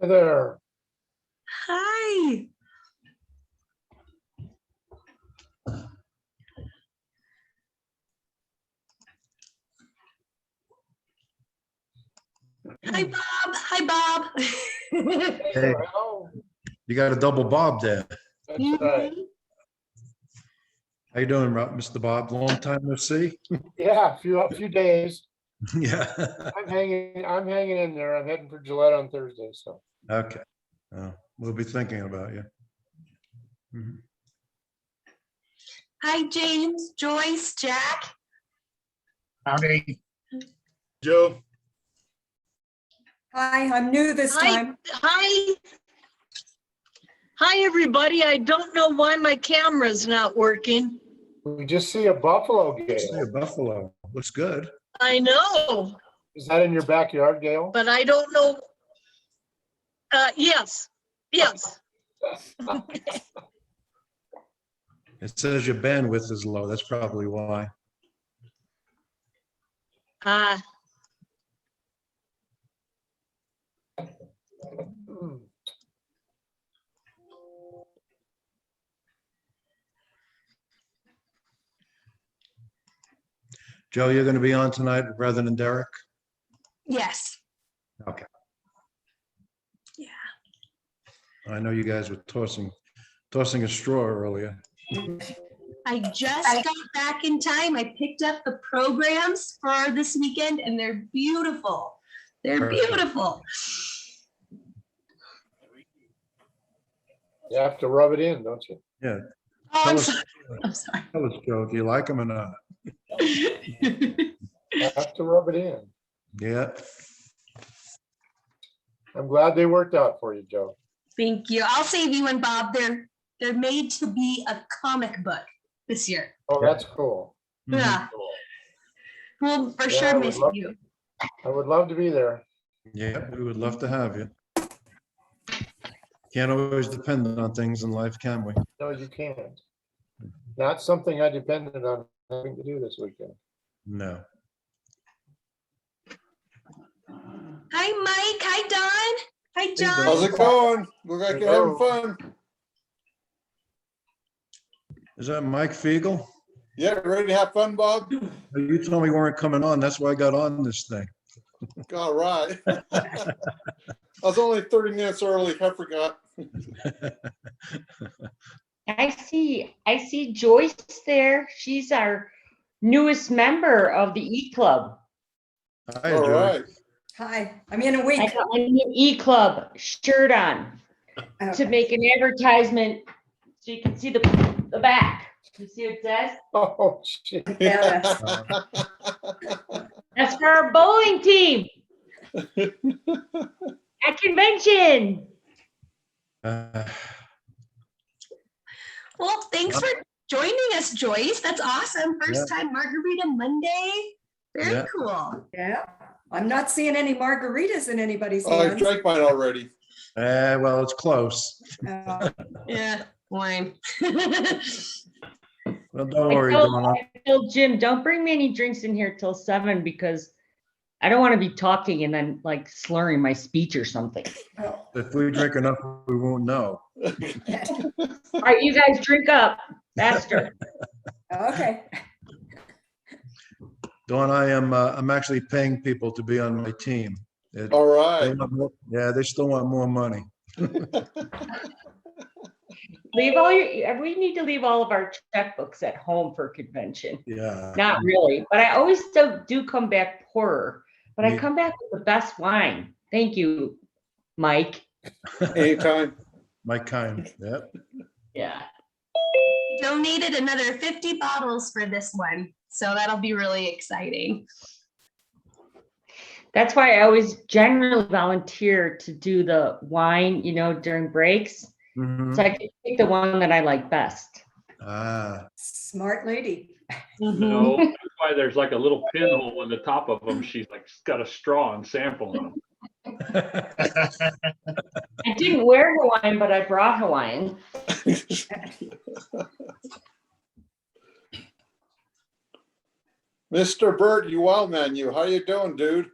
Hi there. Hi. Hi, Bob. Hi, Bob. Hey, Hello. you got a double Bob there. That's right. How you doing, Mr. Bob? Long time no see. Yeah, a few days. Yeah. I'm hanging in there. I'm heading for Gillette on Thursday, so. Okay. We'll be thinking about you. Mhm. Hi, James, Joyce, Jack. Howdy. Joe. Hi, I'm new this Hi. time. Hi, everybody. I don't know why my camera's not working. We just see a buffalo, See Gail. a buffalo. Looks good. I know, Is that in your backyard, Gail? but I don't know. Yes. It says your bandwidth is low. That's probably why. Hmm. Joe, you're going to be on tonight rather than Derek? Yes. Okay. Yeah. I know you guys were tossing a straw earlier. I just got back in time. I picked up the programs for this weekend and they're beautiful. They're Perfect. beautiful. You have to rub it in, don't you? Yeah. Oh, Tell I'm us, sorry. I'm sorry. tell us, Joe, do you like them or not? You have to rub it in. Yeah. I'm glad they worked out for you, Joe. Thank you. I'll save you one, Bob. They're made to be a comic book this year. Oh, that's cool. Mhm. Yeah. Cool. We'll for Yeah, I sure would miss love- you. I would love to be there. Yeah, we would love to have you. Can't always depend on things in life, can we? No, you can't. Not something I depended on having to do this weekend. No. Hi, Mike. Hi, Don. Hi, John. How's it going? Look like you're having fun. Is that Mike Fiegel? Yeah, ready to have fun, Bob? You told me you weren't coming on. That's why I got on this thing. All right. I was only 30 minutes early. I forgot. I see Joyce there. She's our newest member of the E-Club. Hi, All Joe. right. Hi, I'm in a I week. got my new E-Club shirt on to Okay. make an advertisement so you can see the back. You see what it says? Oh, shit. Yeah. That's for our bowling team at convention. Well, thanks for joining us, Joyce. That's awesome. First time Margarita Monday. Very Yeah. cool. Yeah, I'm not seeing any margaritas in anybody's Oh, I hands. drank mine already. Well, it's close. Yeah, wine. Well, don't I worry, told, Donna. I told Jim, don't bring me any drinks in here till 7 because I don't want to be talking and then like slurring my speech or something. Oh, If we drink enough, we won't know. All right, you guys drink up faster. okay. Dawn, I'm actually paying people to be on my team. All They right. want more- Yeah, they still want more money. Leave all your, we need to leave all of our checkbooks at home for convention. Yeah. Not really, but I always still do come back poorer, but I Me- come back with the best wine. Thank you, Mike. Anytime. My kind, yep. Yeah. Donated another 50 bottles for this one. So that'll be really exciting. That's why I always generally volunteer to do the wine, during breaks. Mhm. So I can pick the one that I like best. Ah, Smart lady. No, that's why there's like a little pinhole in the top of them. She's like got a straw and sampling them. I didn't wear Hawaiian, but I brought Hawaiian. Mr. Burt, you wild man, you. How you doing, dude?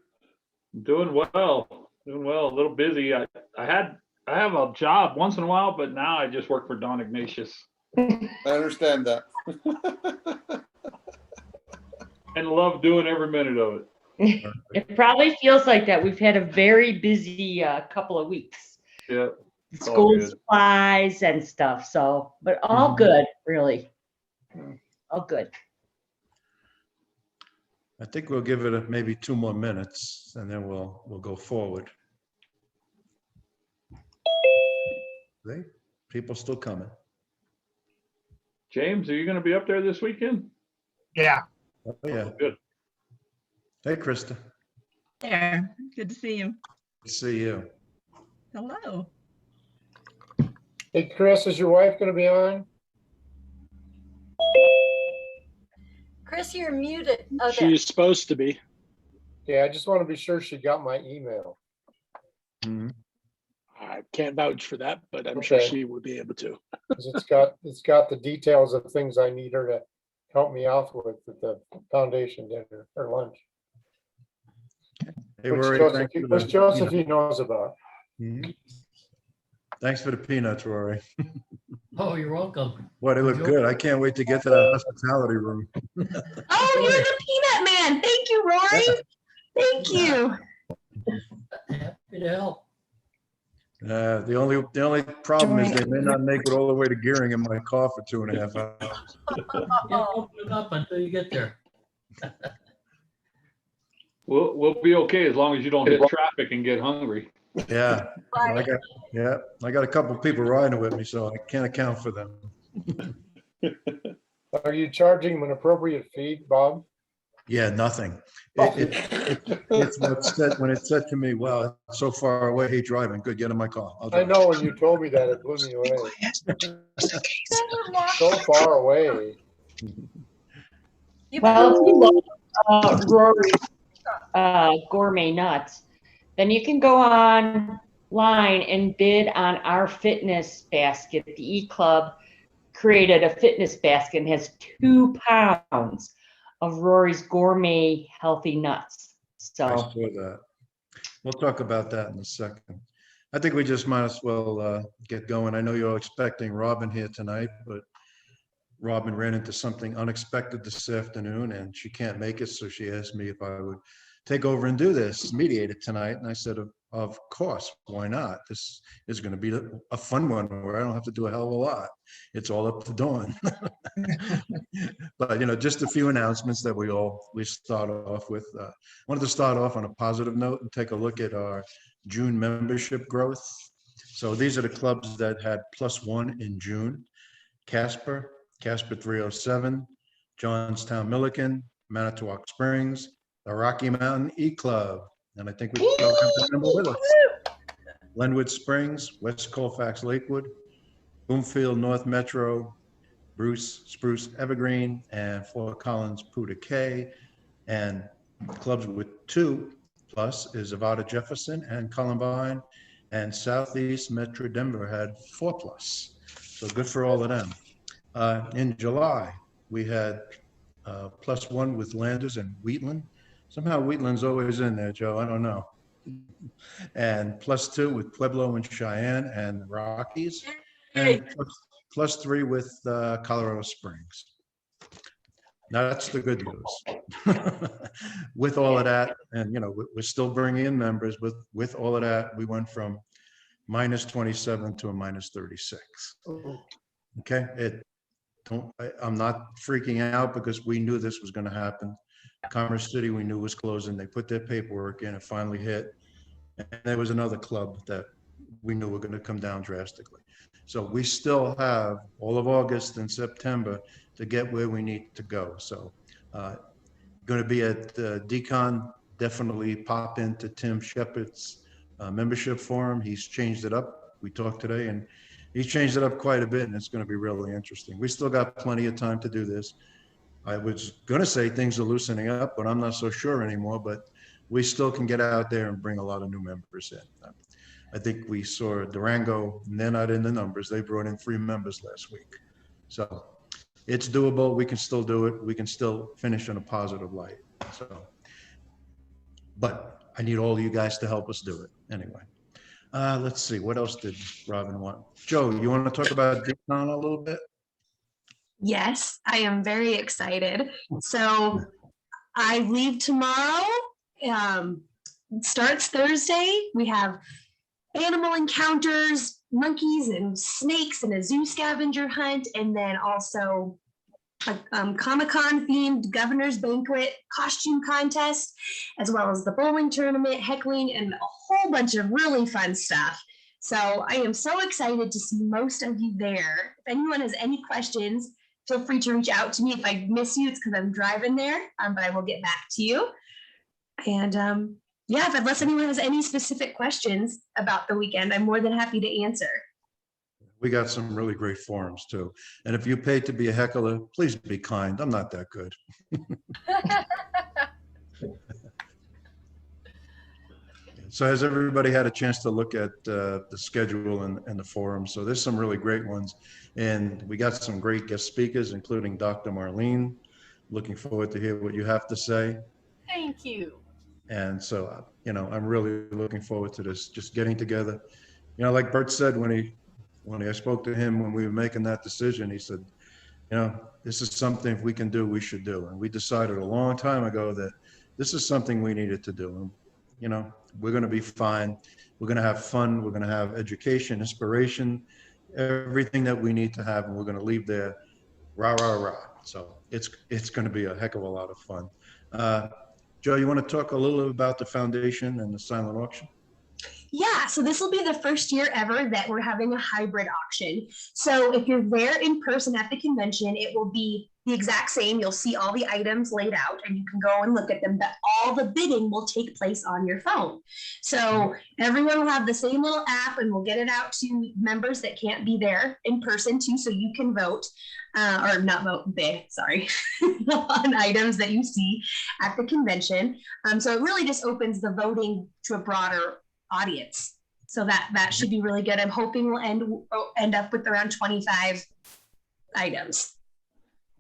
Doing well. Doing well, a little busy. I have a job once in a while, but now I just work for Don Ignatius I understand that. and love doing every minute of it. It probably feels like that. We've had a very busy couple of weeks. Yeah. It's all School good. supplies and stuff. So, but all good, really. All good. I think we'll give it maybe 2 more minutes and then we'll go forward. See? People still coming. James, are you going to be up there this weekend? Yeah. Oh, yeah. Good. Hey, Krista. There, good to see you. Good to see you. Hello. Hey, Chris, is your wife gonna be on? Chris, you're muted. Oh, there. She's supposed to be. Yeah, I just want to be sure she got my email. Mhm. I can't vouch for that, but I'm sure Okay. she would be able to. 'Cause it's got the details of things I need her to help me out with at the foundation dinner or lunch. Hey, Which Rory, Joseph, thanks for which the Joseph peanut- he knows about. Mhm. Thanks for the peanuts, Rory. Oh, you're welcome. Boy, they look good. I can't wait to get to that hospitality room. Oh, you're the peanut man. Thank you, Rory. Thank you. Happy to help. The only problem is they may not make it all the way to Gearing in my car for 2.5 hours. Yeah, open it up until you get there. We'll be okay as long as you don't hit traffic and get hungry. Yeah, I got a couple people riding with me, so I can't account for them. Are you charging them an appropriate fee, Bob? Yeah, nothing. It's when it said to me, "Wow, it's so far away. Hey, driving. Good, get in my car." I'll I drive. know when you told me that, it blew me away. So far away. Well, if you love Rory's gourmet nuts, then you can go online and bid on our fitness basket. The E-Club created a fitness basket and has 2 pounds of Rory's gourmet healthy nuts. So I saw that. We'll talk about that in a second. I think we just might as well get going. I know you're expecting Robin here tonight, but Robin ran into something unexpected this afternoon and she can't make it. So she asked me if I would take over and do this, mediate it tonight. And I said, of course, why not? This is going to be a fun one where I don't have to do a hell of a lot. It's all up to Dawn. But, just a few announcements that we start off with. Wanted to start off on a positive note and take a look at our June membership growth. So these are the clubs that had +1 in June. Casper 307, Johnstown Milliken, Manitowoc Springs, the Rocky Mountain E-Club, and I think we still have the member with us. Glenwood Springs, West Colfax Lakewood, Bloomfield North Metro, Bruce Spruce Evergreen, and Fort Collins Puda K. And clubs with 2+ is Avada Jefferson and Columbine, and Southeast Metro Denver had 4+. So good for all of them. In July, we had +1 with Landers and Wheatland. Somehow Wheatland's always in there, Joe. I don't know. And +2 with Pueblo and Cheyenne and Rockies, and +3 with Colorado Springs. Now that's the good news. With all of that, and we're still bringing in members. With all of that, we went from -27 to a -36. Okay, I'm not freaking out because we knew this was going to happen. Commerce City, we knew was closing. They put their paperwork in. It finally hit. And there was another club that we knew were going to come down drastically. So we still have all of August and September to get where we need to go. So going to be at Decon. Definitely pop into Tim Shepard's membership forum. He's changed it up. We talked today and he's changed it up quite a bit, and it's going to be really interesting. We still got plenty of time to do this. I was going to say things are loosening up, but I'm not so sure anymore. But we still can get out there and bring a lot of new members in. I think we saw Durango, and they're not in the numbers. They brought in 3 members last week. So it's doable. We can still do it. We can still finish in a positive light. So, but I need all you guys to help us do it. Anyway, let's see, what else did Robin want? Joe, you want to talk about Decon a little bit? Yes, I am very excited. So I leave tomorrow. Starts Thursday. We have animal encounters, monkeys and snakes, and a zoo scavenger hunt, and then also a Comic-Con themed governor's banquet, costume contest, as well as the bowling tournament, heckling, and a whole bunch of really fun stuff. So I am so excited to see most of you there. If anyone has any questions, feel free to reach out to me. If I miss you, it's because I'm driving there, but I will get back to you. And yeah, unless anyone has any specific questions about the weekend, I'm more than happy to answer. We got some really great forums too. And if you pay to be a heckler, please be kind. I'm not that good. So has everybody had a chance to look at the schedule and the forum? So there's some really great ones. And we got some great guest speakers, including Dr. Marlene. Looking forward to hear what you have to say. Thank you. And so, you know, I'm really looking forward to this, just getting together. You know, like Bert said, when I spoke to him, when we were making that decision, he said, you know, this is something if we can do, we should do. And we decided a long time ago that this is something we needed to do. And, you know, we're going to be fine. We're going to have fun. We're going to have education, inspiration, everything that we need to have. And we're going to leave there, rah, rah, rah. So it's going to be a heck of a lot of fun. Joe, you want to talk a little about the foundation and the silent auction? Yeah, so this will be the first year ever that we're having a hybrid auction. So if you're there in person at the convention, it will be the exact same. You'll see all the items laid out and you can go and look at them, but all the bidding will take place on your phone. So everyone will have the same little app and we'll get it out to members that can't be there in person too, so you can vote. Or not vote, bid, sorry, on items that you see at the convention. So it really just opens the voting to a broader audience. So that should be really good. I'm hoping we'll end up with around 25 items.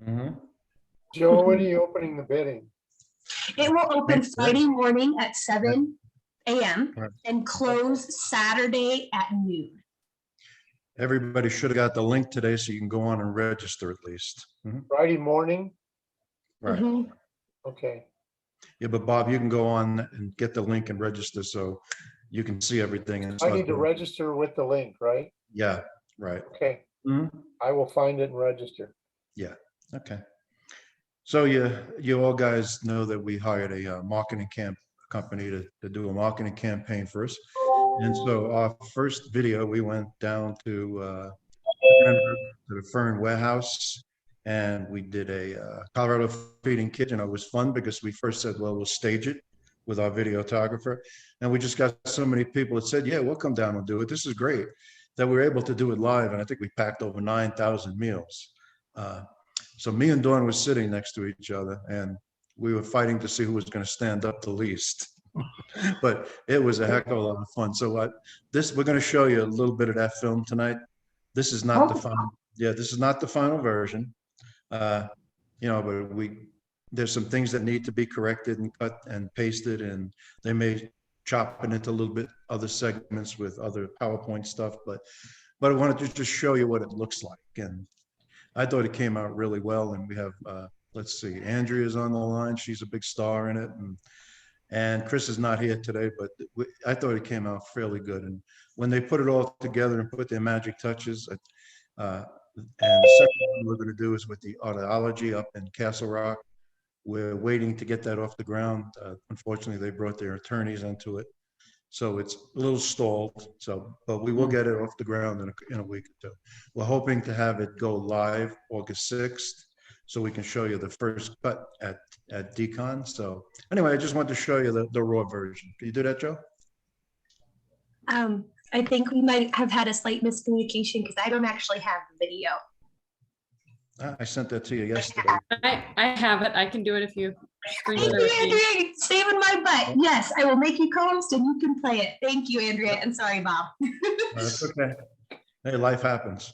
Mm-hmm. Joe, when are you opening the bidding? It will open Friday morning at 7 a.m. and close Saturday at noon. Everybody should have got the link today so you can go on and register at least. Mm-hmm. Friday morning? Right. Mm-hmm. Okay. Yeah, but Bob, you can go on and get the link and register so you can see everything. And I need to register with the link, right? Yeah, right. Okay. Mm-hmm. I will find it and register. Yeah, okay. So you all guys know that we hired a marketing company to do a marketing campaign for us. And so our first video, we went down to the Fern Warehouse and we did a Colorado feeding kitchen. It was fun because we first said, well, we'll stage it with our videographer. And we just got so many people that said, yeah, we'll come down and do it. This is great that we were able to do it live. And I think we packed over 9,000 meals. So me and Dawn was sitting next to each other and we were fighting to see who was going to stand up the least. But it was a heck of a lot of fun. So we're going to show you a little bit of that film tonight. This is not the final. Yeah, this is not the final version. You know, but there's some things that need to be corrected and cut and pasted, and they may chop it into a little bit other segments with other PowerPoint stuff. But I wanted to just show you what it looks like, and I thought it came out really well. And we have let's see, Andrea's on the line. She's a big star in it, and Chris is not here today, but I thought it came out fairly good. And when they put it all together and put their magic touches, and the second one we're going to do is with the audiology up in Castle Rock. We're waiting to get that off the ground. Unfortunately, they brought their attorneys into it, so it's a little stalled. So, but we will get it off the ground in a week or two. We're hoping to have it go live August 6th, so we can show you the first cut at Decon. So anyway, I just wanted to show you the raw version. Can you do that, Joe? I think we might have had a slight miscommunication because I don't actually have the video. I sent that to you yesterday. I have it. I can do it if you screen share with me. Andrea, saving my butt. Yes, I will make you co-host and you can play it. Thank you, Andrea. And sorry, Bob. That's okay. Hey, life happens.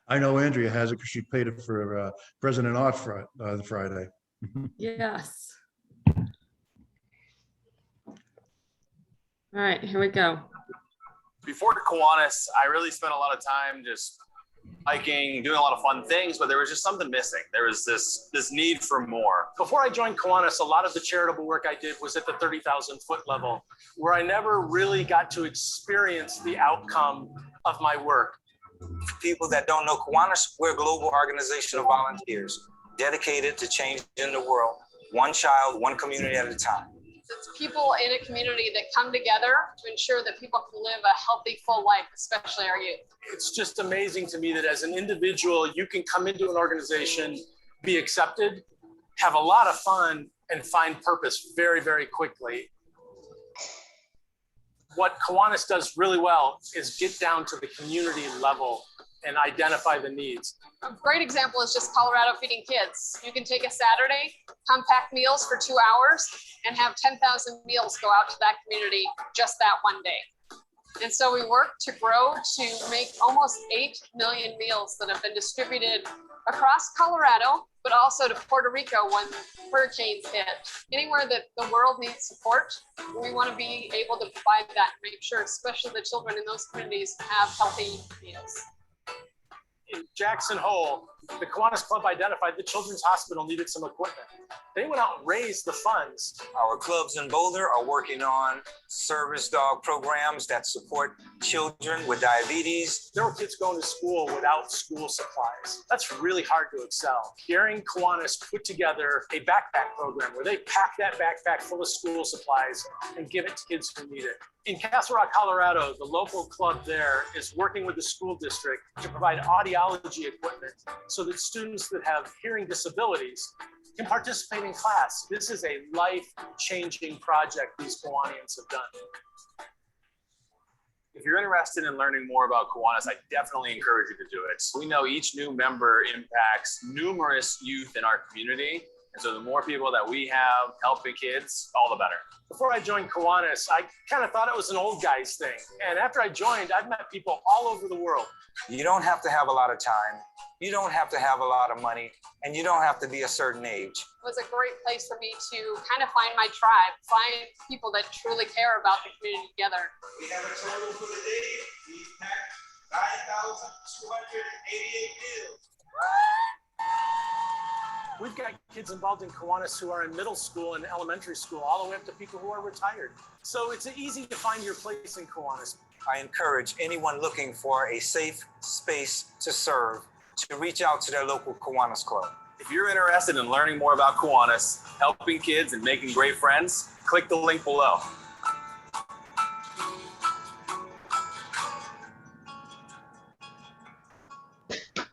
I know Andrea has it because she paid it for President Art Friday. Yes. All right, here we go. Before Kiwanis, I really spent a lot of time just hiking, doing a lot of fun things, but there was just something missing. There was this need for more. Before I joined Kiwanis, a lot of the charitable work I did was at the 30,000 foot level, where I never really got to experience the outcome of my work. For people that don't know Kiwanis, we're a global organization of volunteers dedicated to changing the world, one child, one community at a time. It's people in a community that come together to ensure that people can live a healthy, full life, especially our youth. It's just amazing to me that as an individual, you can come into an organization, be accepted, have a lot of fun, and find purpose very, very quickly. What Kiwanis does really well is get down to the community level and identify the needs. A great example is just Colorado Feeding Kids. You can take a Saturday, come pack meals for 2 hours, and have 10,000 meals go out to that community just that one day. And so we work to grow to make almost 8 million meals that have been distributed across Colorado, but also to Puerto Rico when hurricanes hit. Anywhere that the world needs support, we want to be able to provide that and make sure, especially the children in those communities, have healthy meals. In Jackson Hole, the Kiwanis Club identified the Children's Hospital needed some equipment. They went out and raised the funds. Our clubs in Boulder are working on service dog programs that support children with diabetes. There were kids going to school without school supplies. That's really hard to excel. Hearing Kiwanis put together a backpack program where they pack that backpack full of school supplies and give it to kids who need it. In Castle Rock, Colorado, the local club there is working with the school district to provide audiology equipment so that students that have hearing disabilities can participate in class. This is a life-changing project these Kiwanians have done. If you're interested in learning more about Kiwanis, I definitely encourage you to do it. We know each new member impacts numerous youth in our community. And so the more people that we have helping kids, all the better. Before I joined Kiwanis, I kind of thought it was an old guy's thing. And after I joined, I've met people all over the world. You don't have to have a lot of time. You don't have to have a lot of money, and you don't have to be a certain age. It was a great place for me to kind of find my tribe, find people that truly care about the community together. We have a total for the day. We packed 9,288 meals. We've got kids involved in Kiwanis who are in middle school and elementary school, all the way up to people who are retired. So it's easy to find your place in Kiwanis. I encourage anyone looking for a safe space to serve to reach out to their local Kiwanis club. If you're interested in learning more about Kiwanis, helping kids and making great friends, click the link below.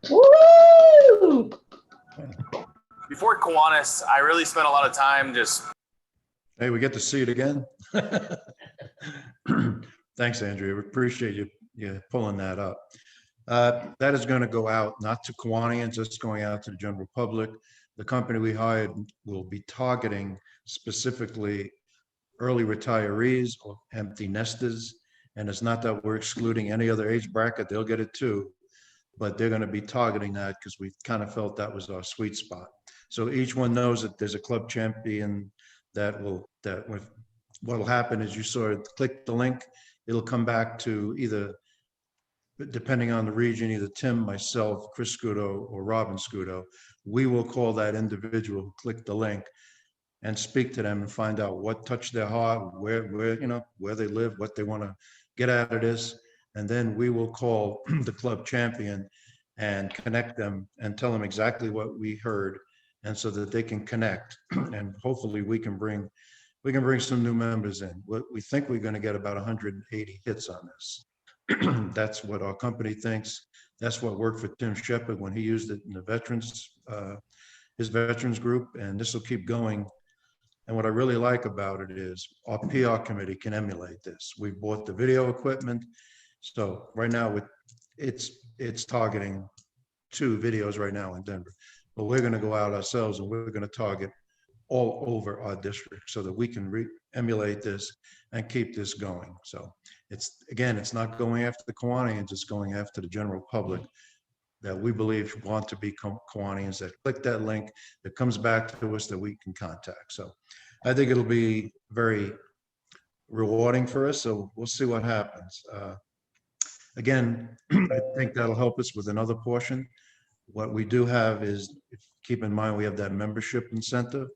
Woo! Before Kiwanis, I really spent a lot of time just... Hey, we get to see it again. Thanks, Andrea. We appreciate you pulling that up. That is going to go out not to Kiwanians, it's going out to the general public. The company we hired will be targeting specifically early retirees or empty nesters. And it's not that we're excluding any other age bracket, they'll get it too. But they're going to be targeting that because we kind of felt that was our sweet spot. So each one knows that there's a club champion what'll happen is you sort of click the link, it'll come back to either, depending on the region, either Tim, myself, Chris Scudo, or Robin Scudo. We will call that individual who clicked the link and speak to them and find out what touched their heart, where they live, what they want to get out of this. And then we will call the club champion and connect them and tell them exactly what we heard, and so that they can connect. And hopefully we can bring some new members in. We think we're going to get about 180 hits on this. That's what our company thinks. That's what worked for Tim Shepard when he used it in the veterans, his veterans group, and this will keep going. And what I really like about it is our PR committee can emulate this. We bought the video equipment. So right now it's targeting 2 videos right now in Denver, but we're going to go out ourselves and we're going to target all over our district so that we can emulate this and keep this going. So it's not going after the Kiwanians, it's going after the general public that we believe want to be Kiwanians, that click that link, that comes back to us, that we can contact. So I think it'll be very rewarding for us, so we'll see what happens. Again, I think that'll help us with another portion. What we do have is, keep in mind, we have that membership incentive.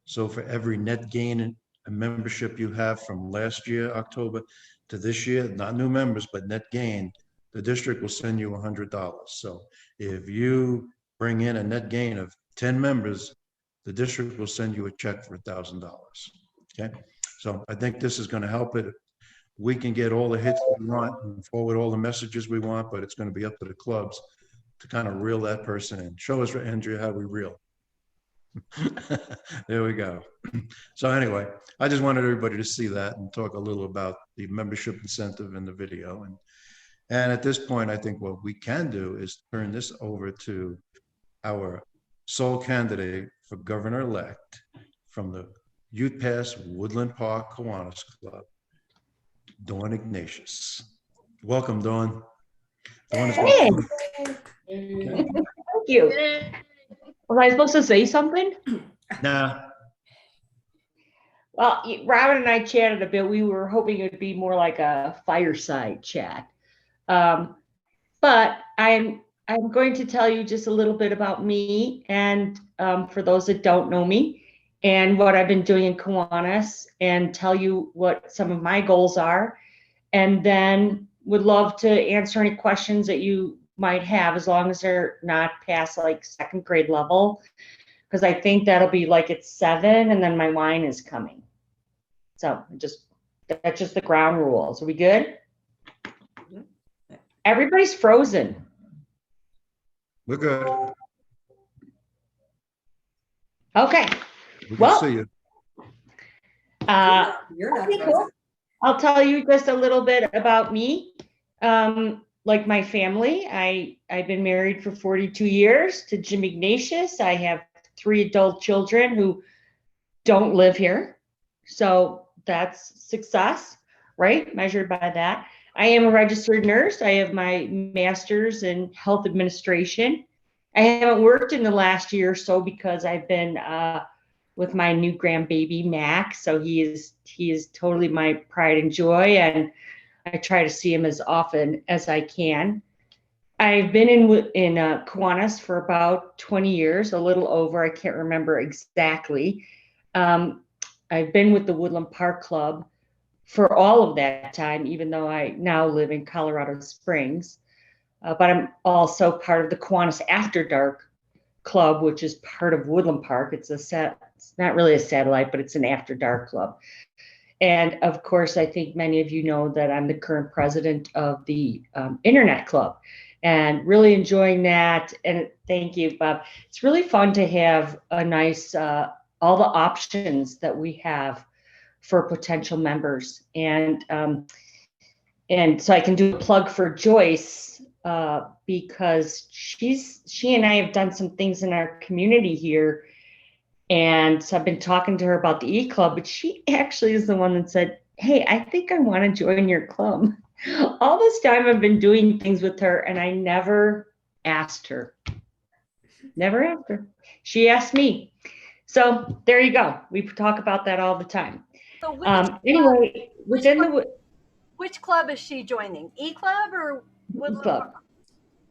So for every net gain in a membership you have from last year, October, to this year, not new members, but net gain, the district will send you $100. So if you bring in a net gain of 10 members, the district will send you a check for $1,000. Okay, so I think this is going to help it. We can get all the hits we want and forward all the messages we want, but it's going to be up to the clubs to kind of reel that person in. Show us, Andrea, how we reel. There we go. So anyway, I just wanted everybody to see that and talk a little about the membership incentive in the video. And at this point, I think what we can do is turn this over to our sole candidate for governor-elect from the Youth Pass Woodland Park Kiwanis Club, Dawn Ignatius. Welcome, Dawn. Dawn is Hey. Thank you. Was I supposed to say something? Nah. Well, Robin and I chatted a bit. We were hoping it would be more like a fireside chat. But I'm going to tell you just a little bit about me, and for those that don't know me, and what I've been doing in Kiwanis, and tell you what some of my goals are, and then would love to answer any questions that you might have, as long as they're not past like second grade level, because I think that'll be like at 7, and then my wine is coming. So that's just the ground rules. Are we good? Everybody's frozen. We're good. Okay. We can Well, see you. You're not okay, frozen. cool. I'll tell you just a little bit about me. Like my family, I've been married for 42 years to Jim Ignatius. I have 3 adult children who don't live here. So that's success, right? Measured by that. I am a registered nurse. I have my master's in health administration. I haven't worked in the last year or so because I've been with my new grandbaby, Max. So he is totally my pride and joy, and I try to see him as often as I can. I've been in Kiwanis for about 20 years, a little over. I can't remember exactly. I've been with the Woodland Park Club for all of that time, even though I now live in Colorado Springs. But I'm also part of the Kiwanis After Dark Club, which is part of Woodland Park. It's not really a satellite, but it's an After Dark club. And of course, I think many of you know that I'm the current president of the Internet Club, and really enjoying that. And thank you, Bob. It's really fun to have a nice, all the options that we have for potential members. And so I can do a plug for Joyce, because she and I have done some things in our community here. And so I've been talking to her about the E-Club, but she actually is the one that said, hey, I think I want to join your club. All this time I've been doing things with her, and I never asked her. Never asked her. She asked me. So there you go. We talk about that all the time. So anyway, which club is she joining? E-Club or Woodland Club? Park?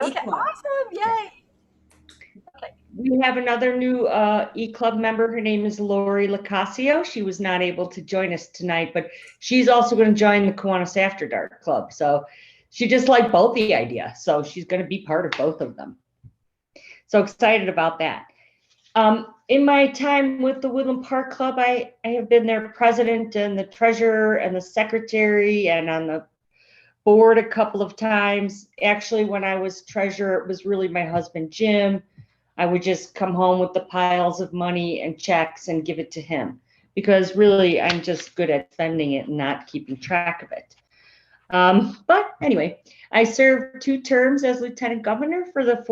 Okay, awesome. Yay. Okay. We have another new E-Club member. Her name is Lori Lacasio. She was not able to join us tonight, but she's also going to join the Kiwanis After Dark Club. So she just liked both the idea. So she's going to be part of both of them. So excited about that. In my time with the Woodland Park Club, I have been their president and the treasurer and the secretary, and on the board a couple of times. Actually, when I was treasurer, it was really my husband, Jim. I would just come home with the piles of money and checks and give it to him, because really I'm just good at spending it and not keeping track of it. But anyway, I served 2 terms as lieutenant governor for the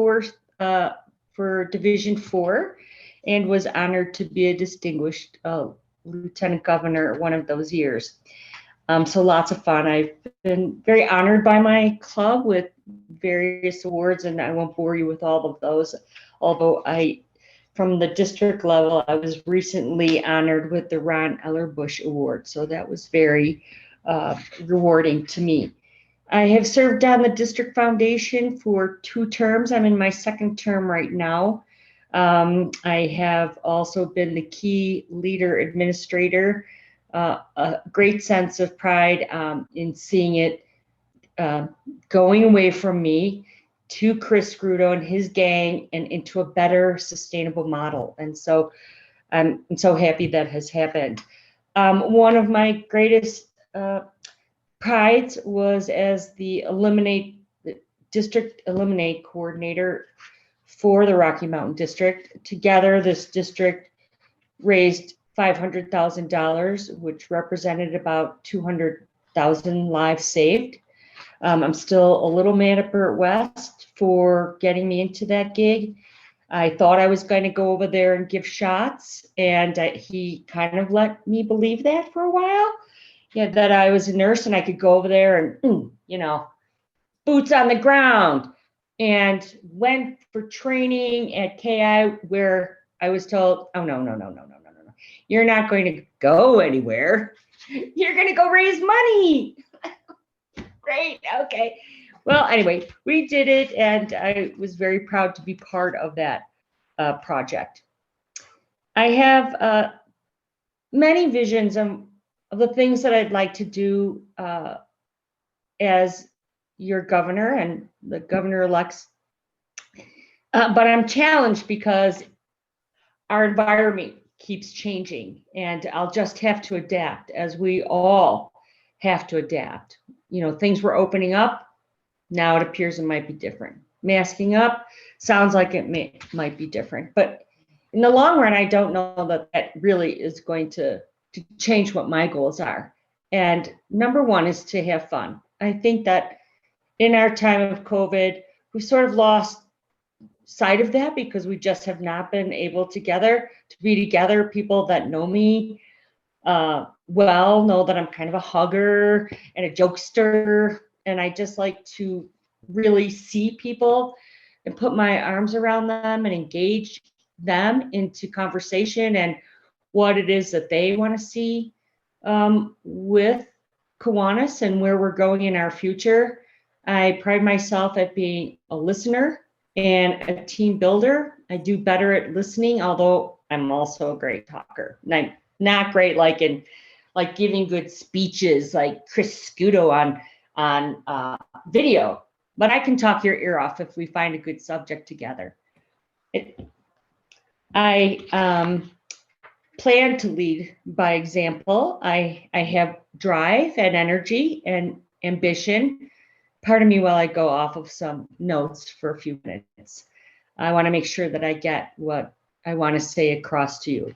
for Division 4, and was honored to be a distinguished lieutenant governor one of those years. So lots of fun. I've been very honored by my club with various awards, and I won't bore you with all of those, although from the district level, I was recently honored with the Ron Ellerbush Award. So that was very rewarding to me. I have served on the district foundation for 2 terms. I'm in my 2nd term right now. I have also been the key leader administrator, a great sense of pride in seeing it going away from me to Chris Grudo and his gang and into a better sustainable model. And so I'm so happy that has happened. One of my greatest prides was as the district eliminate coordinator for the Rocky Mountain District. Together, this district raised $500,000, which represented about 200,000 lives saved. I'm still a little mad at Burt West for getting me into that gig. I thought I was going to go over there and give shots, and he kind of let me believe that for a while. Yeah, that I was a nurse and I could go over there and, boots on the ground, and went for training at KI where I was told, oh, no. You're not going to go anywhere. You're going to go raise money. Great. Okay. Well, anyway, we did it, and I was very proud to be part of that project. I have many visions of the things that I'd like to do as your governor and the governor-elects, but I'm challenged because our environment keeps changing, and I'll just have to adapt, as we all have to adapt. Things were opening up. Now it appears it might be different. Masking up sounds like it might be different, but in the long run, I don't know that really is going to change what my goals are. And number one is to have fun. I think that in our time of COVID, we sort of lost sight of that because we just have not been able to be together. People that know me well know that I'm kind of a hugger and a jokester, and I just like to really see people and put my arms around them and engage them into conversation and what it is that they want to see with Kiwanis and where we're going in our future. I pride myself at being a listener and a team builder. I do better at listening, although I'm also a great talker. And I'm not great like giving good speeches like Chris Scudo on video, but I can talk your ear off if we find a good subject together. I plan to lead by example. I have drive and energy and ambition. Pardon me while I go off of some notes for a few minutes. I want to make sure that I get what I want to say across to you.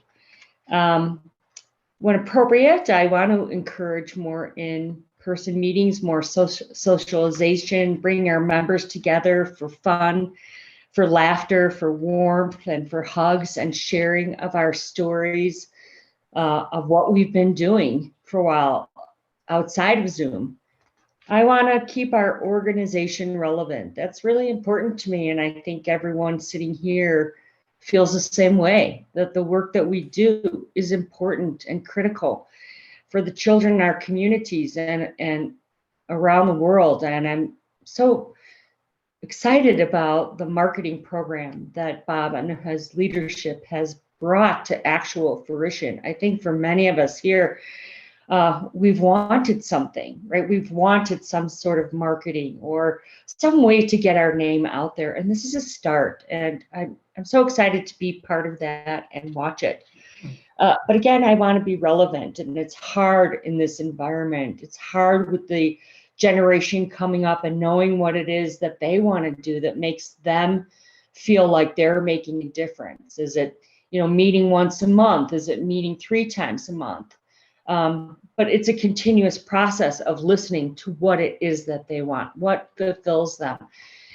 When appropriate, I want to encourage more in-person meetings, more socialization, bring our members together for fun, for laughter, for warmth, and for hugs and sharing of our stories of what we've been doing for a while outside of Zoom. I want to keep our organization relevant. That's really important to me, and I think everyone sitting here feels the same way, that the work that we do is important and critical for the children in our communities and around the world. And I'm so excited about the marketing program that Bob and his leadership has brought to actual fruition. I think for many of us here, we've wanted something, right? We've wanted some sort of marketing or some way to get our name out there. And this is a start. And I'm so excited to be part of that and watch it. But again, I want to be relevant, and it's hard in this environment. It's hard with the generation coming up and knowing what it is that they want to do that makes them feel like they're making a difference. Is it, meeting once a month? Is it meeting 3 times a month? But it's a continuous process of listening to what it is that they want, what fulfills them.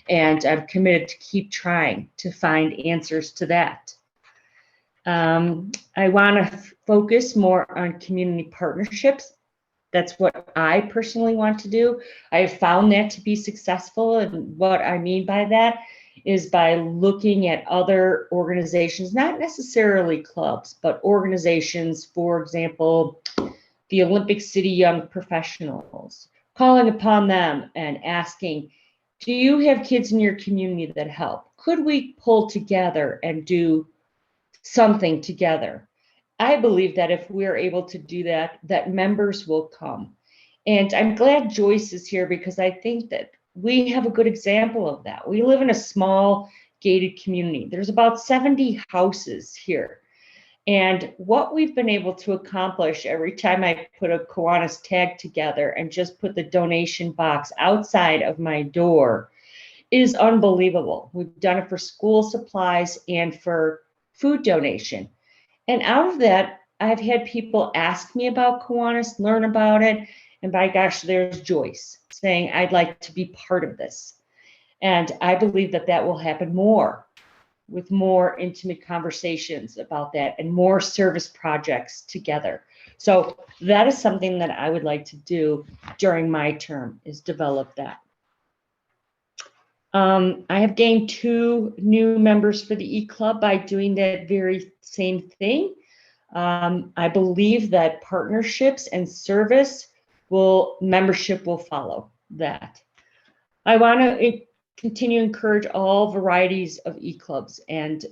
And I'm committed to keep trying to find answers to that. I want to focus more on community partnerships. That's what I personally want to do. I have found that to be successful. And what I mean by that is by looking at other organizations, not necessarily clubs, but organizations, for example, the Olympic City Young Professionals, calling upon them and asking, do you have kids in your community that help? Could we pull together and do something together? I believe that if we are able to do that, that members will come. And I'm glad Joyce is here because I think that we have a good example of that. We live in a small gated community. There's about 70 houses here. And what we've been able to accomplish every time I put a Kiwanis tag together and just put the donation box outside of my door is unbelievable. We've done it for school supplies and for food donation. And out of that, I've had people ask me about Kiwanis, learn about it. And by gosh, there's Joyce saying, I'd like to be part of this. And I believe that that will happen more with more intimate conversations about that and more service projects together. So that is something that I would like to do during my term, is develop that. I have gained 2 new members for the E-Club by doing that very same thing. I believe that partnerships and service membership will follow that. I want to continue to encourage all varieties of E-Clubs and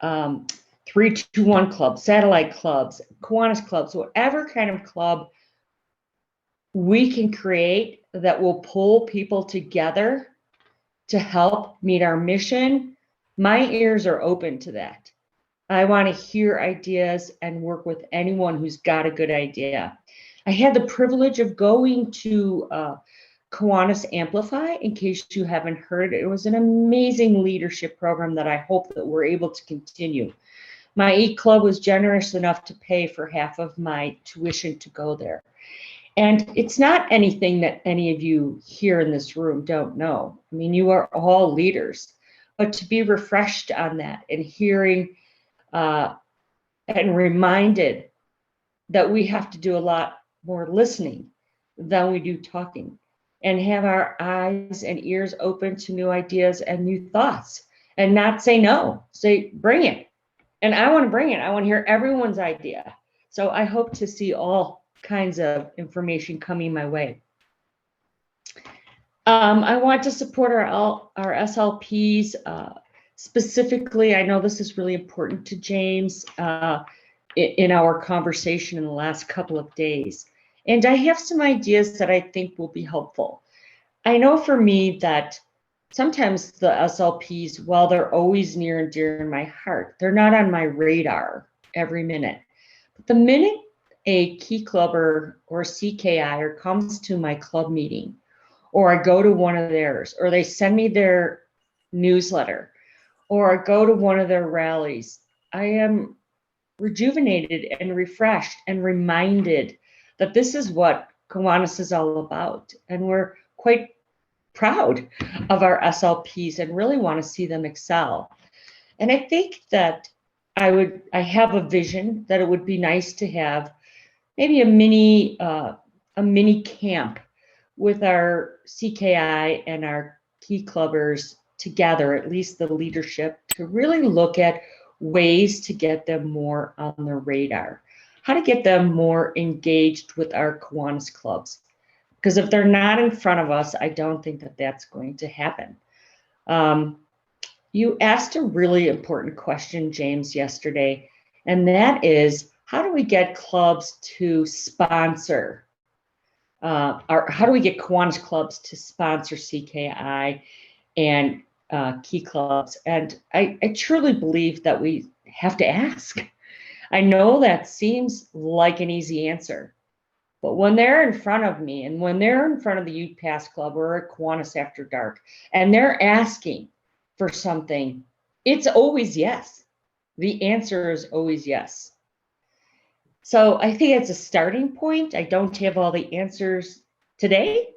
3-2-1 clubs, satellite clubs, Kiwanis clubs, whatever kind of club we can create that will pull people together to help meet our mission. My ears are open to that. I want to hear ideas and work with anyone who's got a good idea. I had the privilege of going to Kiwanis Amplify, in case you haven't heard. It was an amazing leadership program that I hope that we're able to continue. My E-Club was generous enough to pay for half of my tuition to go there. And it's not anything that any of you here in this room don't know. I mean, you are all leaders, but to be refreshed on that and hearing and reminded that we have to do a lot more listening than we do talking, and have our eyes and ears open to new ideas and new thoughts, and not say no, say bring it. And I want to bring it. I want to hear everyone's idea. So I hope to see all kinds of information coming my way. I want to support our SLPs. Specifically, I know this is really important to James in our conversation in the last couple of days. And I have some ideas that I think will be helpful. I know for me that sometimes the SLPs, while they're always near and dear in my heart, they're not on my radar every minute. But the minute a key clubber or CKIer comes to my club meeting, or I go to one of theirs, or they send me their newsletter, or I go to one of their rallies, I am rejuvenated and refreshed and reminded that this is what Kiwanis is all about. And we're quite proud of our SLPs and really want to see them excel. And I think that I have a vision that it would be nice to have maybe a mini camp with our CKI and our key clubbers together, at least the leadership, to really look at ways to get them more on the radar, how to get them more engaged with our Kiwanis clubs. Because if they're not in front of us, I don't think that that's going to happen. You asked a really important question, James, yesterday, and that is, how do we get clubs to sponsor, or how do we get Kiwanis clubs to sponsor CKI and key clubs? And I truly believe that we have to ask. I know that seems like an easy answer, but when they're in front of me and when they're in front of the Youth Pass Club or at Kiwanis After Dark, and they're asking for something, it's always yes. The answer is always yes. So I think it's a starting point. I don't have all the answers today,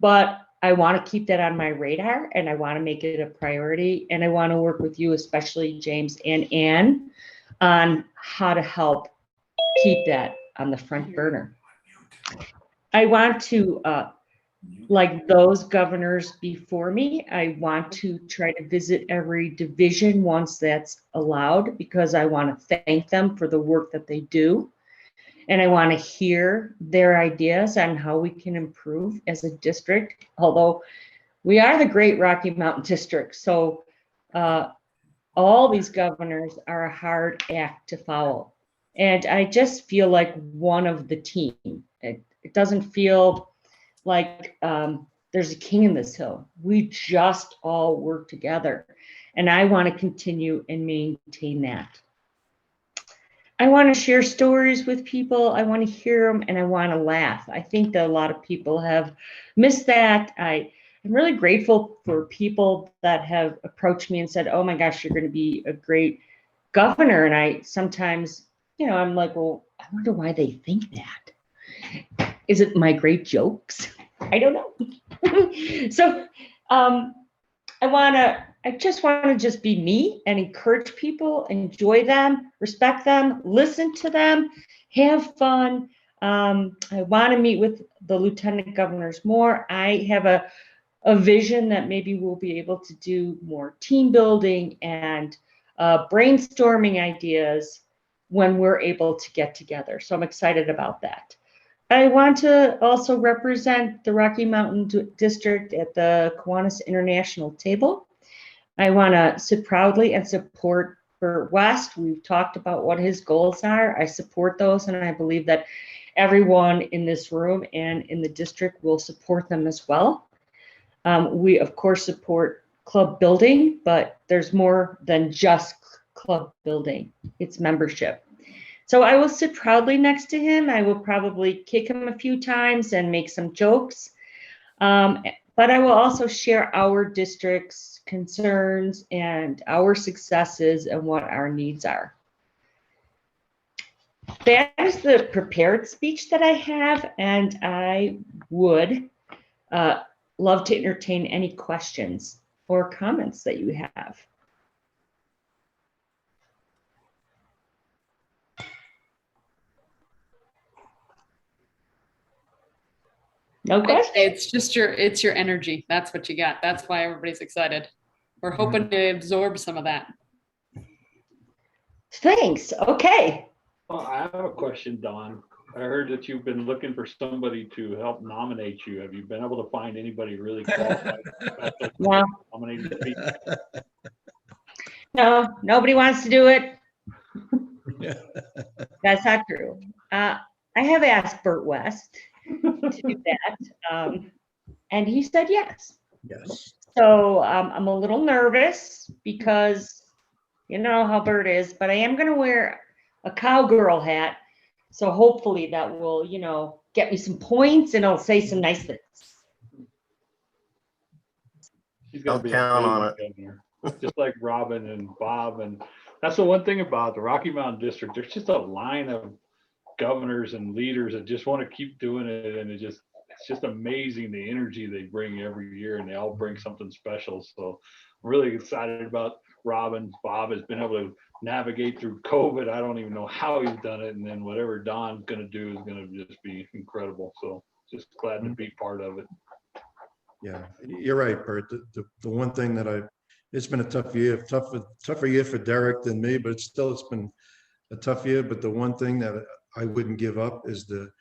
but I want to keep that on my radar, and I want to make it a priority. And I want to work with you, especially James and Ann, on how to help keep that on the front burner. I want to like those governors before me. I want to try to visit every division once that's allowed, because I want to thank them for the work that they do. And I want to hear their ideas on how we can improve as a district, although we are the Great Rocky Mountain District. So all these governors are a hard act to follow. And I just feel like one of the team. It doesn't feel like there's a king in this hill. We just all work together. And I want to continue and maintain that. I want to share stories with people. I want to hear them and I want to laugh. I think that a lot of people have missed that. I'm really grateful for people that have approached me and said, oh my gosh, you're going to be a great governor. And I sometimes, I'm like, well, I wonder why they think that. Is it my great jokes? I don't know. So I just want to just be me and encourage people, enjoy them, respect them, listen to them, have fun. I want to meet with the lieutenant governors more. I have a vision that maybe we'll be able to do more team building and brainstorming ideas when we're able to get together. So I'm excited about that. I want to also represent the Rocky Mountain District at the Kiwanis International table. I want to sit proudly and support Burt West. We've talked about what his goals are. I support those, and I believe that everyone in this room and in the district will support them as well. We, of course, support club building, but there's more than just club building. It's membership. So I will sit proudly next to him. I will probably kick him a few times and make some jokes. But I will also share our district's concerns and our successes and what our needs are. That is the prepared speech that I have, and I would love to entertain any questions or comments that you have. No question. It's just it's your energy. That's what you got. That's why everybody's excited. We're hoping to absorb some of that. Thanks. Okay. Well, I have a question, Dawn. I heard that you've been looking for somebody to help nominate you. Have you been able to find anybody really qualified? No. Nominate people? No, nobody wants to do it. That's not true. I have asked Burt West to do that, and he said yes. Yes. So I'm a little nervous because you know how Burt is, but I am going to wear a cowgirl hat. So hopefully that will, get me some points and I'll say some nice things. She's gonna be count on it. Just like Robin and Bob. And that's the one thing about the Rocky Mountain District. There's just a line of governors and leaders that just want to keep doing it. And it's just amazing the energy they bring every year, and they all bring something special. So I'm really excited about Robin. Bob has been able to navigate through COVID. I don't even know how he's done it. And then whatever Don's going to do is going to just be incredible. So just glad to be part of it. Yeah, you're right, Bert. The one thing that it's been a tough year, tougher year for Derek than me, but it's been a tough year. But the one thing that I wouldn't give up is the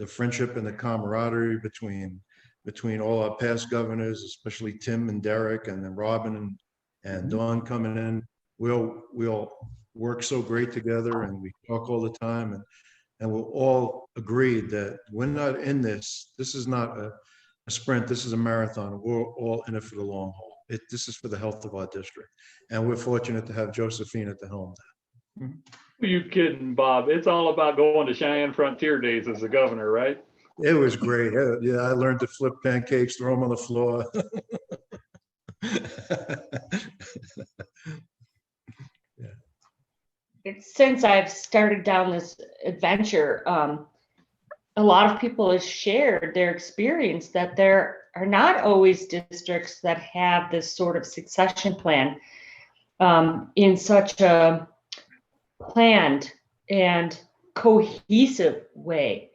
friendship and the camaraderie between all our past governors, especially Tim and Derek, and then Robin and Dawn coming in. We'll work so great together, and we talk all the time, and we'll all agree that we're not in this. This is not a sprint. This is a marathon. We're all in it for the long haul. This is for the health of our district, and we're fortunate to have Josephine at the helm. Who are you kidding, Bob? It's all about going to Cheyenne Frontier Days as the governor, right? It was great. Yeah, I learned to flip pancakes, throw them on the floor. Since I've started down this adventure, a lot of people have shared their experience that there are not always districts that have this sort of succession plan in such a planned and cohesive way.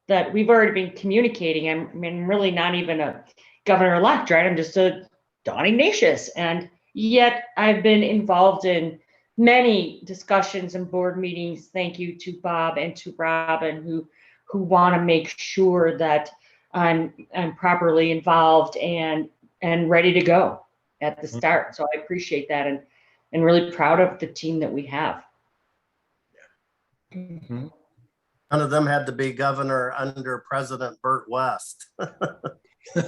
that we've already been communicating. I'm really not even a governor-elect, right? I'm just a Don Ignatius. And yet I've been involved in many discussions and board meetings. Thank you to Bob and to Robin who want to make sure that I'm properly involved and ready to go at the start. So I appreciate that and really proud of the team that we have. Mhm. None of them had to be governor under President Burt West. You're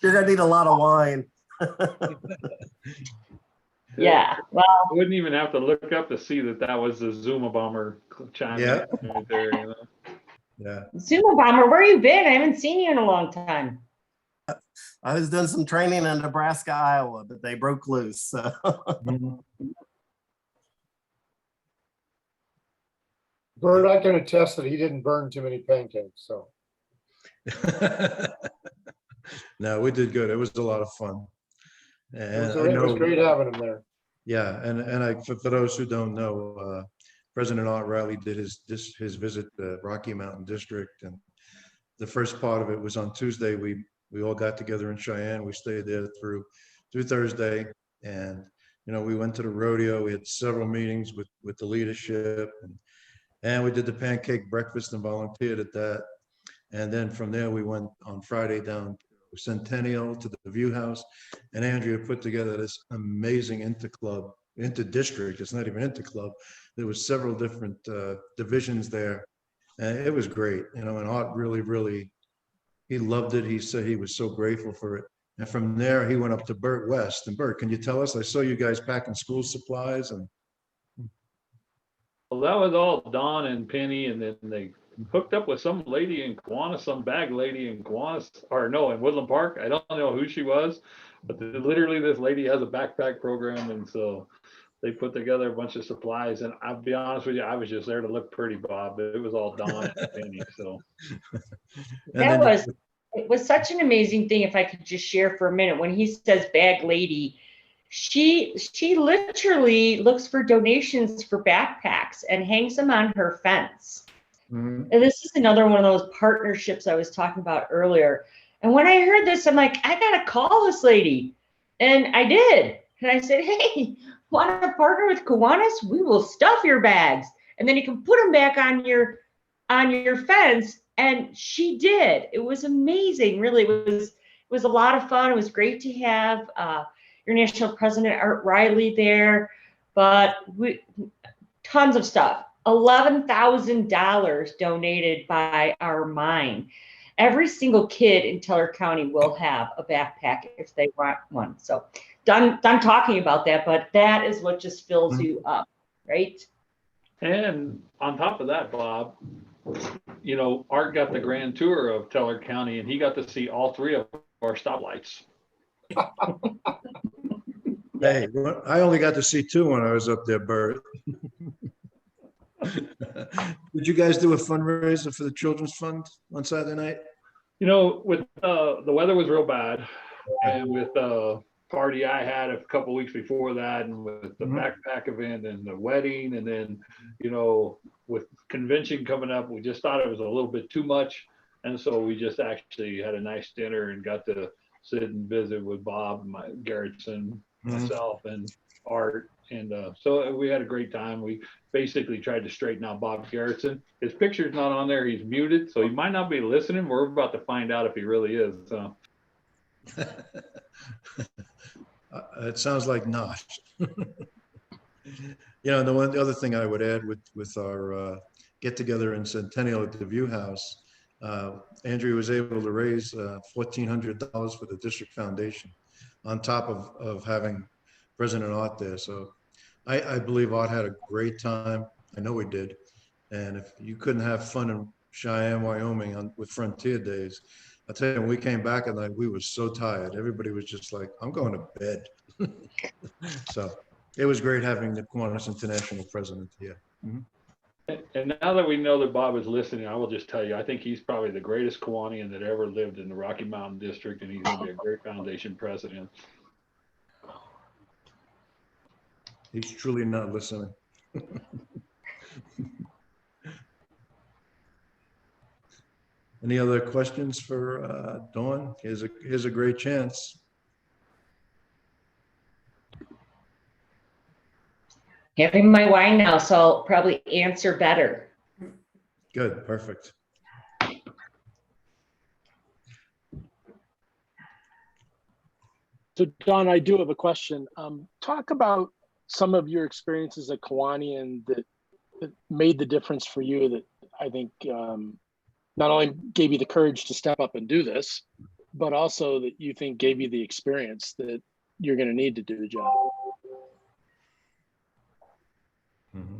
gonna need a lot of wine. Yeah, well, I wouldn't even have to look up to see that was the Zuma bomber chime Yeah. right there. You know? Yeah. Zuma Bomber, where you been? I haven't seen you in a long time. I was doing some training in Nebraska, Iowa, but they broke loose. So. Bert, I can attest that he didn't burn too many pancakes, so. No, we did good. It was a lot of fun. It And it was great having him there. Yeah, and for those who don't know, President Art Riley did his visit to Rocky Mountain District, and the first part of it was on Tuesday. We all got together in Cheyenne. We stayed there through Thursday, and we went to the rodeo. We had several meetings with the leadership, and we did the pancake breakfast and volunteered at that. And then from there, we went on Friday down to Centennial to the View House, and Andrea put together this amazing inter-district. It's not even inter-club. There was several different divisions there, and it was great. And Art really, he loved it. He said he was so grateful for it. And from there, he went up to Burt West. And Burt, can you tell us? I saw you guys packing school supplies and. Well, that was all Don and Penny, and then they hooked up with some lady in Kiwanis, some bag lady in Kiwanis, or no, in Woodland Park. I don't know who she was, but literally this lady has a backpack program, and so they put together a bunch of supplies. And I'll be honest with you, I was just there to look pretty, Bob. It was all Don and Penny. So it was such an amazing thing. If I could just share for a minute, when he says bag lady, she literally looks for donations for backpacks and hangs them on her fence. And this is another one of those partnerships I was talking about earlier. And when I heard this, I'm like, I gotta call this lady. And I did. And I said, hey, want to partner with Kiwanis? We will stuff your bags. And then you can put them back on your fence. And she did. It was amazing. Really, it was a lot of fun. It was great to have your national president, Art Riley, there. But tons of stuff. $11,000 donated by our mine. Every single kid in Teller County will have a backpack if they want one. So done talking about that, but that is what just fills you up, right? And on top of that, Bob, Art got the grand tour of Teller County, and he got to see all three of our stoplights. Hey, I only got to see two when I was up there, Bert. Did you guys do a fundraiser for the Children's Fund on Saturday night? With the weather was real bad, and with the party I had a couple weeks before that, and with the backpack event and the wedding, and then with convention coming up, we just thought it was a little bit too much, and so we just actually had a nice dinner and got to sit and visit with Bob, Garrettson, myself, and Art. And so we had a great time. We basically tried to straighten out Bob Garrettson. His picture's not on there. He's muted, so he might not be listening. We're about to find out if he really is. So. It sounds like not. The other thing I would add with our get together in Centennial at the View House, Andrea was able to raise $1,400 for the district foundation on top of having President Art there. So I believe Art had a great time. I know he did. And if you couldn't have fun in Cheyenne, Wyoming with Frontier Days, I tell you, when we came back at night, we were so tired. Everybody was just like, I'm going to bed. So it was great having the Kiwanis International president here. And now that we know that Bob is listening, I will just tell you, I think he's probably the greatest Kiwanian that ever lived in the Rocky Mountain District, and he's going to be a great foundation president. He's truly not listening. Any other questions for Dawn? Here's a great chance. Having my wine now, so I'll probably answer better. Good, perfect. So Don, I do have a question. Talk about some of your experiences at Kiwanian that made the difference for you, that I think not only gave you the courage to step up and do this, but also that you think gave you the experience that you're going to need to do the job. Mm-hmm.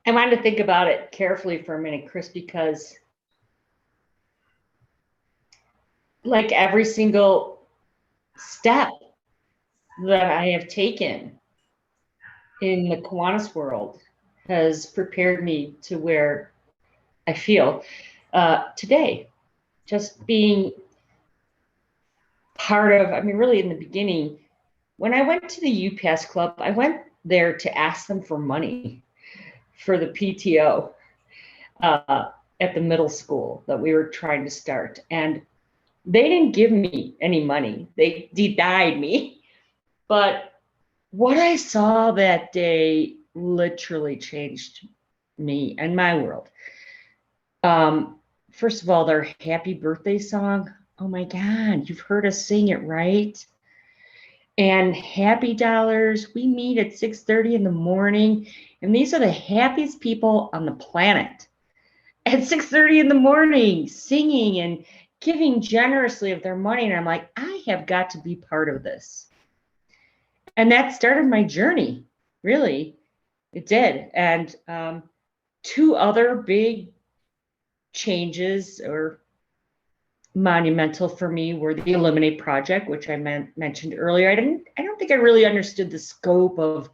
I wanted to think about it carefully for a minute, Chris, because like every single step that I have taken in the Kiwanis world has prepared me to where I feel today. Just being part of, I mean, really in the beginning, when I went to the UPass Club, I went there to ask them for money for the PTO at the middle school that we were trying to start. And they didn't give me any money. They denied me. But what I saw that day literally changed me and my world. First of all, their happy birthday song. Oh my God, you've heard us sing it, right? And happy dollars. We meet at 6:30 in the morning. And these are the happiest people on the planet. At 6:30 in the morning, singing and giving generously of their money. And I'm like, I have got to be part of this. And that started my journey, really. It did. And two other big changes or monumental for me were the Eliminate Project, which I mentioned earlier. I don't think I really understood the scope of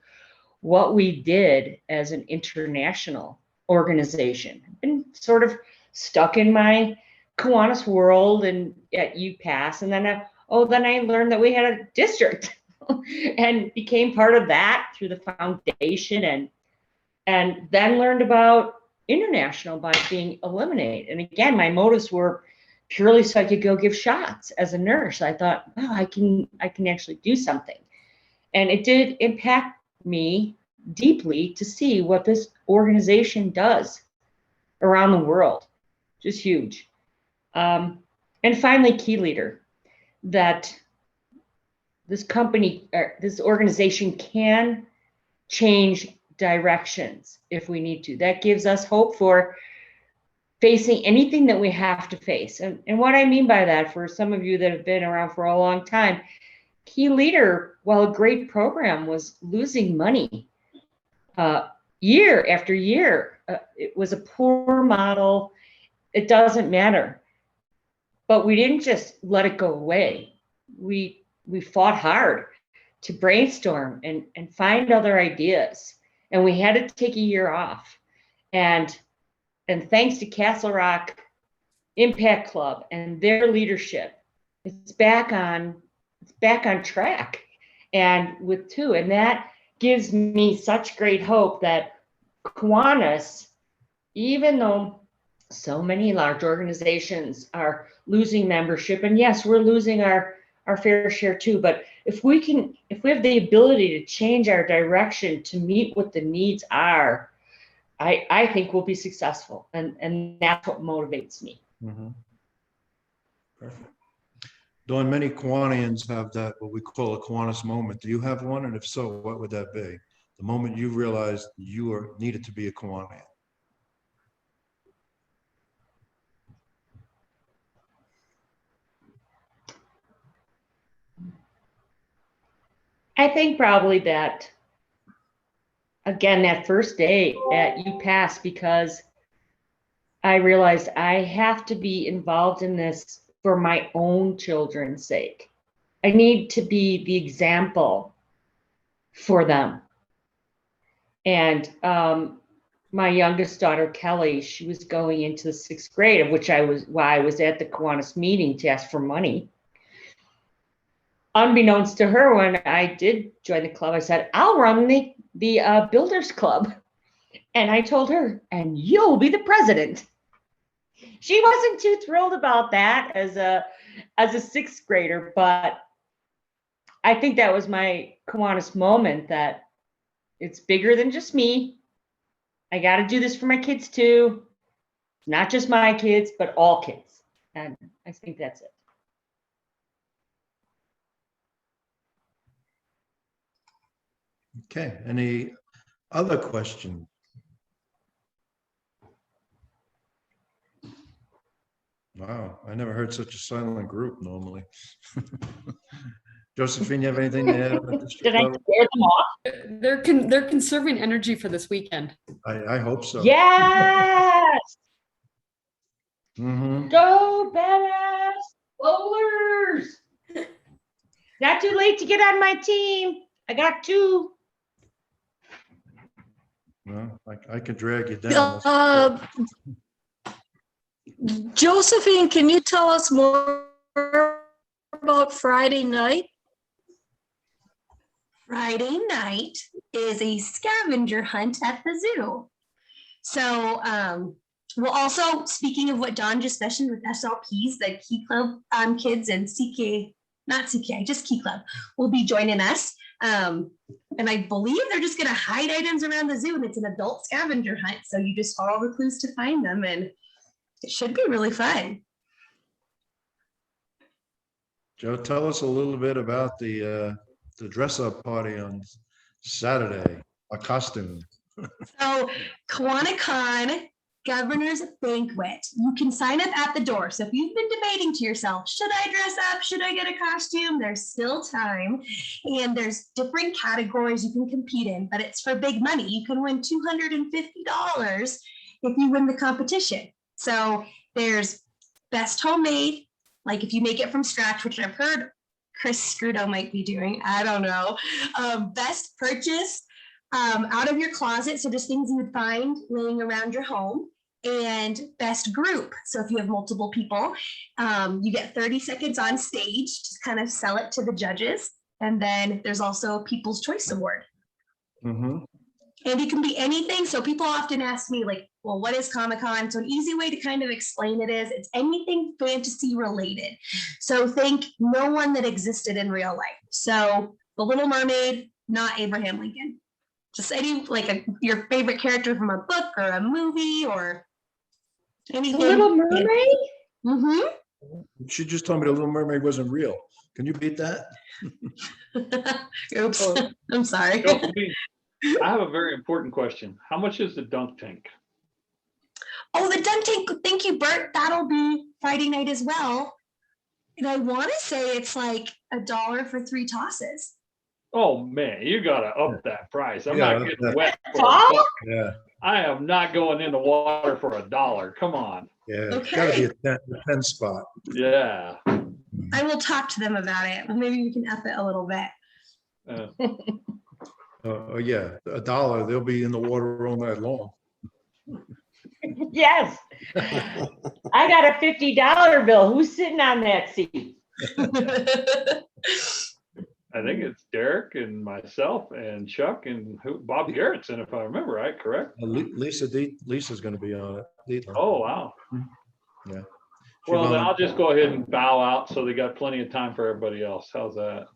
what we did as an international organization. I've been sort of stuck in my Kiwanis world and at UPass, and then I learned that we had a district and became part of that through the foundation, and then learned about international by being Eliminate. And again, my motives were purely so I could go give shots as a nurse. I thought, wow, I can actually do something. And it did impact me deeply to see what this organization does around the world. Just huge. And finally, key leader, that this company, or this organization can change directions if we need to. That gives us hope for facing anything that we have to face. And what I mean by that, for some of you that have been around for a long time, Key Leader, while a great program, was losing money year after year. It was a poor model. It doesn't matter. But we didn't just let it go away. We fought hard to brainstorm and find other ideas. And we had to take a year off. And thanks to Castle Rock Impact Club and their leadership, it's back on track, and with two. And that gives me such great hope that Kiwanis, even though so many large organizations are losing membership, and yes, we're losing our fair share too, but if we have the ability to change our direction to meet what the needs are, I think we'll be successful, and that's what motivates me. Mm-hmm. Perfect. Dawn, many Kiwanians have that, what we call a Kiwanis moment. Do you have one? And if so, what would that be? The moment you realized you needed to be a Kiwanian. I think probably that, again, that first day at UPass, because I realized I have to be involved in this for my own children's sake. I need to be the example for them. And my youngest daughter, Kelly, she was going into the 6th grade, of which why I was at the Kiwanis meeting to ask for money. Unbeknownst to her, when I did join the club, I said, I'll run the Builders Club. And I told her, and you'll be the president. She wasn't too thrilled about that as a sixth grader, but I think that was my Kiwanis moment, that it's bigger than just me. I got to do this for my kids too. Not just my kids, but all kids. And I think that's it. Okay, any other question? Wow, I never heard such a silent group normally. Josephine, you have anything to add on the district Did I level? scare them off? They're conserving energy for this weekend. I hope so. Yes! Mhm. Go badass bowlers! Not too late to get on my team. I got 2. Well, I could drag you down. Josephine, can you tell us more about Friday night? Friday night is a scavenger hunt at the zoo. So we'll also, speaking of what Don just mentioned with SLPs, the Key Club kids and CK, not CK, just Key Club, will be joining us. And I believe they're just gonna hide items around the zoo, and it's an adult scavenger hunt. So you just follow the clues to find them, and it should be really fun. Joe, tell us a little bit about the dress-up party on Saturday, a costume. So KiwaniCon Governor's Banquet. You can sign up at the door. So if you've been debating to yourself, should I dress up? Should I get a costume? There's still time. And there's different categories you can compete in, but it's for big money. You can win $250 if you win the competition. So there's best homemade, like if you make it from scratch, which I've heard Chris Scrudo might be doing. I don't know. Best purchase out of your closet. So just things you would find laying around your home. And best group. So if you have multiple people, you get 30 seconds on stage to kind of sell it to the judges. And then there's also a People's Choice Award. Mm-hmm. And it can be anything. So people often ask me like, well, what is Comic-Con? So an easy way to kind of explain it is it's anything fantasy related. So think no one that existed in real life. So The Little Mermaid, not Abraham Lincoln. Just any, like your favorite character from a book or a movie or anything. The Little Mermaid? Mm-hmm. She just told me the Little Mermaid wasn't real. Can you beat that? Oops, I'm sorry. I have a very important question. How much is the dunk tank? Oh, the dunk tank. Thank you, Bert. That'll be Friday night as well. And I want to say it's like $1 for 3 tosses. Oh man, you gotta up that price. I'm Yeah, not getting wet for $1? Yeah. I am not going in the water for $1. Come on. Yeah, it's gotta be a 10 spot. Yeah. I will talk to them about it. Maybe we can up it a little bit. Oh yeah, $1. They'll be in the water all night long. Yes. I got a $50 bill. Who's sitting on that seat? I think it's Derek and myself and Chuck and Bob Garrett's in, if I remember right, correct? Lisa's going to be on it. Oh, wow. Yeah. Well, then I'll just go ahead and bow out so they got plenty of time for everybody else. How's that?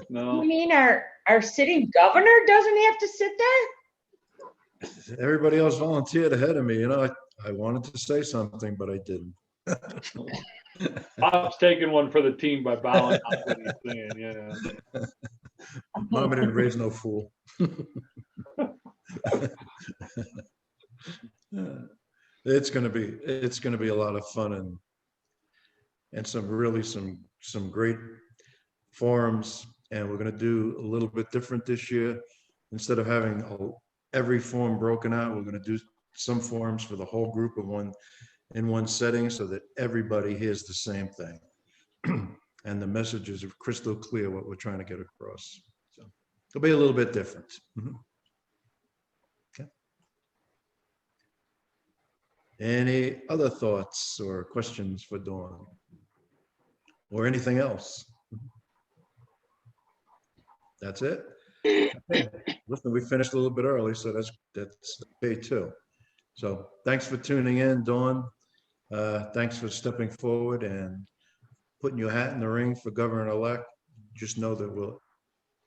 No. You mean our sitting governor doesn't have to sit there? Everybody else volunteered ahead of me. You know, I wanted to say something, but I didn't. Bob's taking one for the team by bowing out what he's saying, yeah. Mama didn't raise no fool. It's gonna be a lot of fun and some great forums, and we're gonna do a little bit different this year. Instead of having every forum broken out, we're gonna do some forums for the whole group in one setting so that everybody hears the same thing. And the messages are crystal clear what we're trying to get across. So it'll be a little bit different. Mm-hmm. Okay. Any other thoughts or questions for Dawn? Or anything else? That's it? Okay. Listen, we finished a little bit early, so that's okay too. So thanks for tuning in, Dawn. Thanks for stepping forward and putting your hat in the ring for governor-elect. Just know that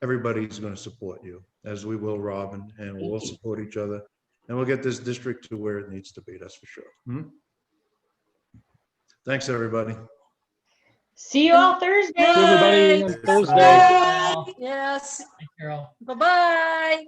everybody's going to support you, as we will Robin, and we'll all support each other. And we'll get this district to where it needs to be, that's for sure. Thanks, everybody. See you all Thursday. See everybody on Thursday. Bye. Yes. Thank you, Carol. Bye-bye.